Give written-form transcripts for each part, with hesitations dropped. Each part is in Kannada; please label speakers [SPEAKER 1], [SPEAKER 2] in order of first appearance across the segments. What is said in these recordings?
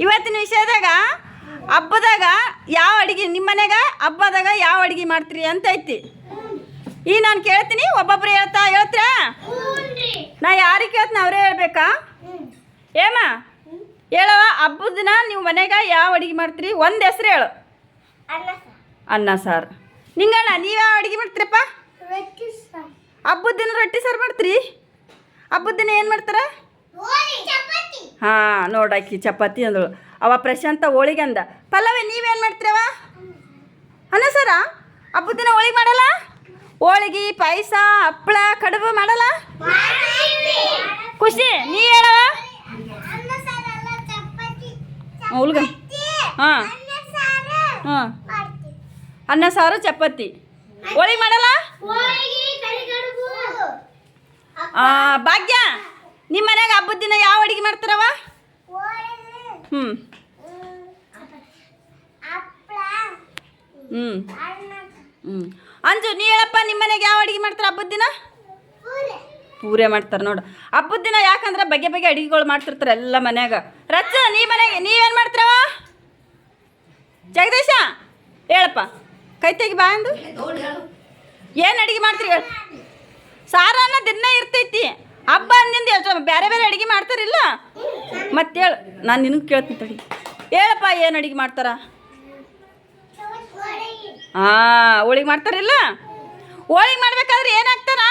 [SPEAKER 1] ಇವತ್ತಿನ ವಿಷಯದಾಗ ಹಬ್ಬದಾಗ ಯಾವ ಅಡುಗೆ ನಿಮ್ಮ ಮನೆಗೆ ಹಬ್ಬದಾಗ ಯಾವ ಅಡುಗೆ ಮಾಡ್ತೀರಿ ಅಂತ ಐತಿ. ಈಗ ನಾನು ಕೇಳ್ತೀನಿ, ಒಬ್ಬೊಬ್ರು ಹೇಳ್ತೀರಾ? ನಾ ಯಾರಿಗೆ ಕೇಳ್ತೀನಿ ಅವರೇ ಹೇಳ್ಬೇಕಾ? ಏಮ ಹೇಳವ, ಹಬ್ಬದ ದಿನ ನೀವು ಮನೆಗೆ ಯಾವ ಅಡುಗೆ ಮಾಡ್ತೀರಿ? ಒಂದು ಹೆಸ್ರು ಹೇಳು. ಅನ್ನ ಸಾರು. ನಿಂಗಣ್ಣ ನೀವು ಯಾವ ಅಡುಗೆ ಮಾಡ್ತೀರಪ್ಪ? ಹಬ್ಬದ ದಿನ ರೊಟ್ಟಿ ಸಾರು ಮಾಡ್ತೀರಿ? ಹಬ್ಬದ ದಿನ ಏನು ಮಾಡ್ತಾರೆ? ಹಾಂ, ನೋಡಾಕಿ ಚಪಾತಿ ಅಂದಳು. ಅವ ಪ್ರಶಾಂತ ಹೋಳಿಗೆ ಅಂದ. ಪಲ್ಲವಿ ನೀವೇನು ಮಾಡ್ತೀರವ? ಅನ್ನ ಸಾರ. ಹಬ್ಬದ ದಿನ ಹೋಳಿಗೆ ಮಾಡಲ್ಲ? ಹೋಳಿಗೆ, ಪಾಯಸ, ಹಪ್ಪಳ, ಕಡುಬು ಮಾಡಲ್ಲ? ಖುಷಿ ನೀ ಹೇಳವ. ಹುಲ್ಗ ಹಾಂ ಹಾಂ, ಅನ್ನ ಸಾರು ಚಪಾತಿ. ಹೋಳಿಗೆ ಮಾಡಲ್ಲ? ಭಾಗ್ಯ ನಿಮ್ಮ ಮನೆಗೆ ಹಬ್ಬದ ದಿನ ಯಾವ ಅಡುಗೆ ಮಾಡ್ತಾರವ? ಹ್ಞೂ ಹ್ಞೂ ಹ್ಞೂ. ಅಂಜು ನೀ ಹೇಳಪ್ಪ, ನಿಮ್ಮ ಮನೆಗೆ ಯಾವ ಅಡುಗೆ ಮಾಡ್ತಾರೆ ಹಬ್ಬದ ದಿನ? ಪೂರೆ ಮಾಡ್ತಾರೆ ನೋಡು. ಹಬ್ಬದ ದಿನ ಯಾಕಂದ್ರೆ ಬಗೆ ಬಗೆ ಅಡುಗೆಗಳು ಮಾಡ್ತಿರ್ತಾರೆ ಎಲ್ಲ ಮನ್ಯಾಗ. ರಚ್ಚ ನೀವೇನು ಮಾಡ್ತೀರವ? ಜಗದೀಶ ಹೇಳಪ್ಪ, ಕೈ ತೆಗಿ ಬಾ ಅಂದು. ಏನು ಅಡುಗೆ ಮಾಡ್ತೀರಿ ಹೇಳು? ಸಾರನ್ನ ದಿನ ಇರ್ತೈತಿ. ಹಬ್ಬ ಅಂದಿಂದ ಬೇರೆ ಬೇರೆ ಅಡುಗೆ ಮಾಡ್ತಾರಿಲ್ಲ? ಮತ್ತೆ ಹೇಳು, ನಾನು ನಿನಗೆ ಕೇಳ್ತೀನಿ ತಡಿ. ಹೇಳಪ್ಪ, ಏನು ಅಡುಗೆ ಮಾಡ್ತಾರ? ಹಾಂ, ಹೋಳಿಗೆ ಮಾಡ್ತಾರಿಲ್ಲ? ಹೋಳಿಗೆ ಮಾಡ್ಬೇಕಾದ್ರೆ ಏನು ಹಾಕ್ತಾರ?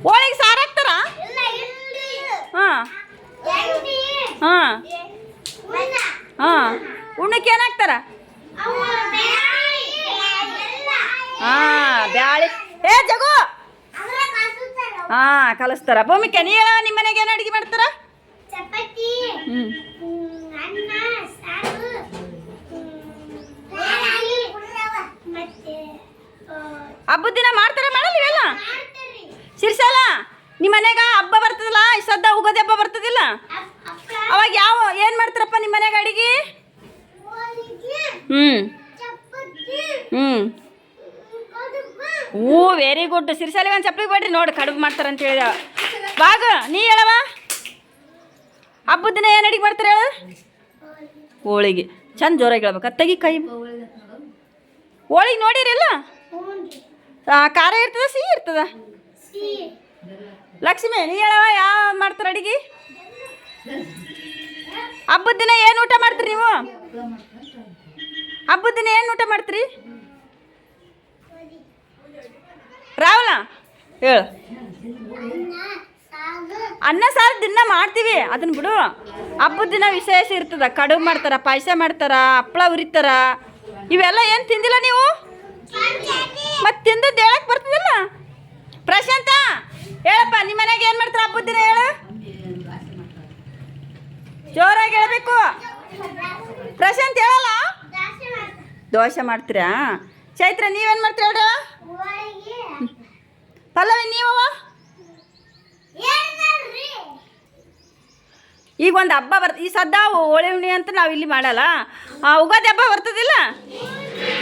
[SPEAKER 1] ಹೋಳಿಗೆ ಸಾರು ಹಾಕ್ತಾರ? ಹಾಂ ಹಾಂ ಹಾಂ. ಉಣ್ಣಕ್ಕೆ ಏನು ಹಾಕ್ತಾರ? ಹಾಂ, ಬ್ಯಾಳಿ. ಏ ಜಗು, ಹಾಂ ಕಲಿಸ್ತಾರ. ಭೂಮಿಕೆ ನೀ ಹೇಳ, ನಿಮ್ಮ ಮನೆಗೆ ಏನು ಅಡುಗೆ ಮಾಡ್ತಾರ? ಹ್ಞೂ ಹಬ್ಬದ ದಿನ ಮಾಡ್ತಾರ ಮಾಡಲ್ಲ ಇವೆಲ್ಲ? ಶಿರ್ಷಾಲ ನಿಮ್ಮ ಮನೆಗ ಹಬ್ಬ ಬರ್ತದಲ್ಲ, ಸದ್ದ ಉಗಾದಿ ಹಬ್ಬ ಬರ್ತದಿಲ್ಲ, ಅವಾಗ ಯಾವ ಏನು ಮಾಡ್ತಾರಪ್ಪ ನಿಮ್ಮ ಮನೆಗೆ ಅಡುಗೆ? ಹ್ಞೂ ಹ್ಞೂ. ಓ ವೆರಿ ಗುಡ್. ಸಿರ್ಸಾಲಿ ಒಂದು ಚಪ್ಪಲಿಗೆ ಬೇಡ್ರಿ ನೋಡಿ, ಕಡುಬು ಮಾಡ್ತಾರಂತ ಹೇಳಿದ. ಬಾಗ ನೀ ಹೇಳವ, ಹಬ್ಬದ ದಿನ ಏನು ಅಡುಗೆ ಮಾಡ್ತಾರೆ ಹೇಳು? ಹೋಳಿಗೆ. ಚಂದ ಜೋರಾಗಿ ಹೇಳ್ಬೇಕು. ತೆಗಿ ಕೈ. ಹೋಳಿಗೆ ನೋಡಿರಿಲ್ಲ? ಖಾರ ಇರ್ತದ ಸಿಹಿ ಇರ್ತದ? ಲಕ್ಷ್ಮಿ ನೀ ಹೇಳವ, ಯಾವ ಮಾಡ್ತಾರೆ ಅಡುಗೆ ಹಬ್ಬದ ದಿನ? ಏನು ಊಟ ಮಾಡ್ತೀರಿ ನೀವು ಹಬ್ಬದ ದಿನ? ಏನು ಊಟ ಮಾಡ್ತೀರಿ ರಾಹುಲ ಹೇಳು? ಅನ್ನ ಸಾರು ದಿನ ಮಾಡ್ತೀವಿ, ಅದನ್ನ ಬಿಡು. ಹಬ್ಬದ ದಿನ ವಿಶೇಷ ಇರ್ತದ. ಕಡುಬು ಮಾಡ್ತಾರ, ಪಾಯಸ ಮಾಡ್ತಾರ, ಹಪ್ಪಳ ಉರಿತಾರ. ಇವೆಲ್ಲ ಏನು ತಿಂದಿಲ್ಲ ನೀವು? ಮತ್ತೆ ತಿಂದದ್ದು ಹೇಳಕ್ಕೆ ಬರ್ತದಿಲ್ಲ? ಪ್ರಶಾಂತ ಹೇಳಪ್ಪ, ನಿಮ್ಮ ಮನೆಗೆ ಏನು ಮಾಡ್ತಾರೆ ಹಬ್ಬದ ದಿನ ಹೇಳು? ಜೋರಾಗಿ ಹೇಳಬೇಕು. ಪ್ರಶಾಂತ್ ಹೇಳಲ್ಲ? ದೋಸೆ ಮಾಡ್ತೀರಾ? ಚೈತ್ರ ನೀವೇನು ಮಾಡ್ತೀರ ಹೇಳ? ಪಲ್ಲವಿ ನೀವವ? ಈಗ ಒಂದು ಹಬ್ಬ ಈ ಸದ್ದ ಹೋಳಿ ಹುಣ್ಣಿ ಅಂತ ನಾವು ಇಲ್ಲಿ ಮಾಡಲ್ಲ. ಉಗಾದಿ ಹಬ್ಬ ಬರ್ತದಿಲ್ಲ?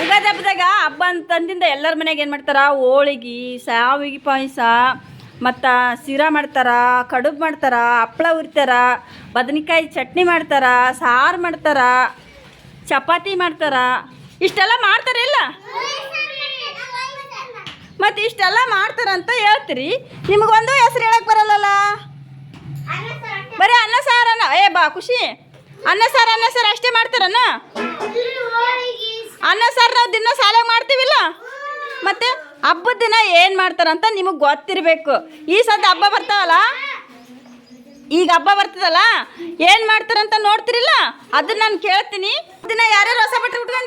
[SPEAKER 1] ಉಗಾದಿ ಹಬ್ಬದಾಗ ಹಬ್ಬ ಅಂತಂದಿಂದ ಎಲ್ಲರ ಮನೆಗೆ ಏನು ಮಾಡ್ತಾರ? ಹೋಳಿಗೆ, ಶಾವಿಗೆ ಪಾಯಸ, ಮತ್ತು ಶಿರಾ ಮಾಡ್ತಾರ, ಕಡುಬು ಮಾಡ್ತಾರ, ಹಪ್ಪಳ ಉರಿತಾರ, ಬದನೆಕಾಯಿ ಚಟ್ನಿ ಮಾಡ್ತಾರ, ಸಾರು ಮಾಡ್ತಾರ, ಚಪಾತಿ ಮಾಡ್ತಾರ. ಇಷ್ಟೆಲ್ಲ ಮಾಡ್ತಾರಿಲ್ಲ? ಮತ್ತು ಇಷ್ಟೆಲ್ಲ ಮಾಡ್ತಾರಂತ ಹೇಳ್ತೀರಿ, ನಿಮಗೊಂದು ಹೆಸ್ರು ಹೇಳಕ್ಕೆ ಬರಲ್ಲಲ್ಲ? ಬರೀ ಅನ್ನ ಸಾರನ್ನ ಬಾ ಖುಷಿ. ಅನ್ನ ಸಾರು ಅಷ್ಟೇ ಮಾಡ್ತಾರನ್ನ? ಅನ್ನ ಸಾರು ನಾವು ದಿನ ಸಾಲಾಗಿ ಮಾಡ್ತೀವಿಲ್ಲ? ಮತ್ತು ಹಬ್ಬದ ದಿನ ಏನು ಮಾಡ್ತಾರಂತ ನಿಮಗೆ ಗೊತ್ತಿರಬೇಕು. ಈ ಸದ್ದ ಹಬ್ಬ ಬರ್ತಾವಲ್ಲ, ಈಗ ಹಬ್ಬ ಬರ್ತದಲ್ಲ, ಏನು ಮಾಡ್ತಾರಂತ ನೋಡ್ತಿರಿಲ್ಲ? ಅದನ್ನ ನಾನು ಕೇಳ್ತೀನಿ. ದಿನ ಯಾರ್ಯಾರು ಹೊಸ ಬಟ್ಟೆ ಉಟ್ಕೊಂಡು